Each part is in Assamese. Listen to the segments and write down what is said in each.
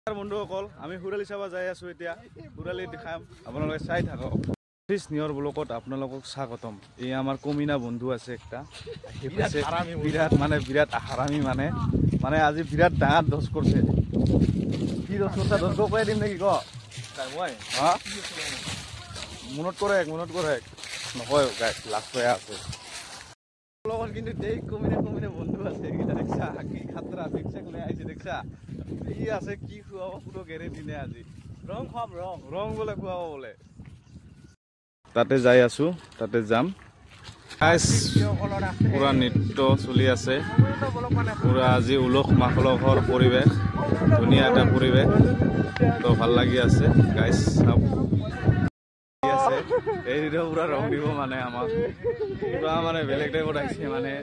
বন্ধুসকল আমি হুৰালি চাব যাই আছো এতিয়া হুৰালি দেখাম আপোনালোকে চাই থাকক নিয়ৰ ব্লকত আপোনালোকক স্বাগতম এই আমাৰ কমিনা বন্ধু আছে একটা বিৰাট হাৰামি মানে আজি বিৰাট ডাঙৰ দছ কৰিছে কি দছ কৰছা দছ কৈ দিম নেকি ক মই হা মনত কৰে নকয় গাইছ লাষ্ট হৈ আছে লগত কিন্তু দেই কমিনা বন্ধু আছে এইটা দেখছা কি খাতৰা দেখছা কোনে আইছে দেখছা ই আছে কি খুৱাব পুৰো গেৰে দিনে আজি ৰং বলে খুৱাব বলে তাতে যাই আছো তাতে যাম গাইস পুৰা নৃত্য চলি আছে পুৰা আজি উলহ মাখলহৰ পৰিবেশ ধুনীয়া এটা পৰিবেশ তো ভাল লাগি আছে গাইস সব আছে এই দিন পুরা রং দিব মানে আমাক পুরা মানে বেলেগ টাইপত আইছে মানে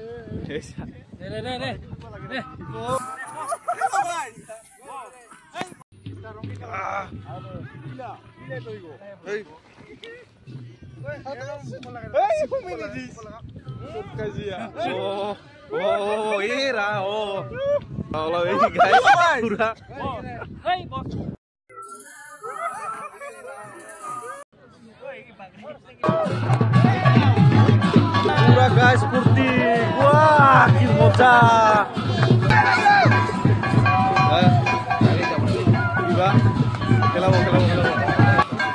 পুরা গাইস ফুর্তি ওয়াহ কি মজা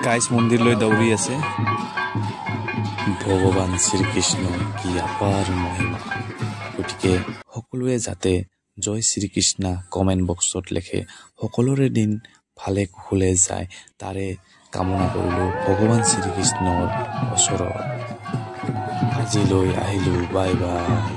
গাইস মন্দিৰ লৈ দৌৰি আছে ভগৱান শ্ৰীকৃষ্ণ কি আপাৰ মহিমা গতিকে সকলোৱে যাতে জয় শ্ৰীকৃষ্ণ কমেণ্ট বক্সত লিখে সকলোৰে দিন ভালে কুশলে যায় তাৰে কামনা কৰিলোঁ ভগৱান শ্ৰীকৃষ্ণৰ ওচৰত আজিলৈ আহিলোঁ বাই বাই।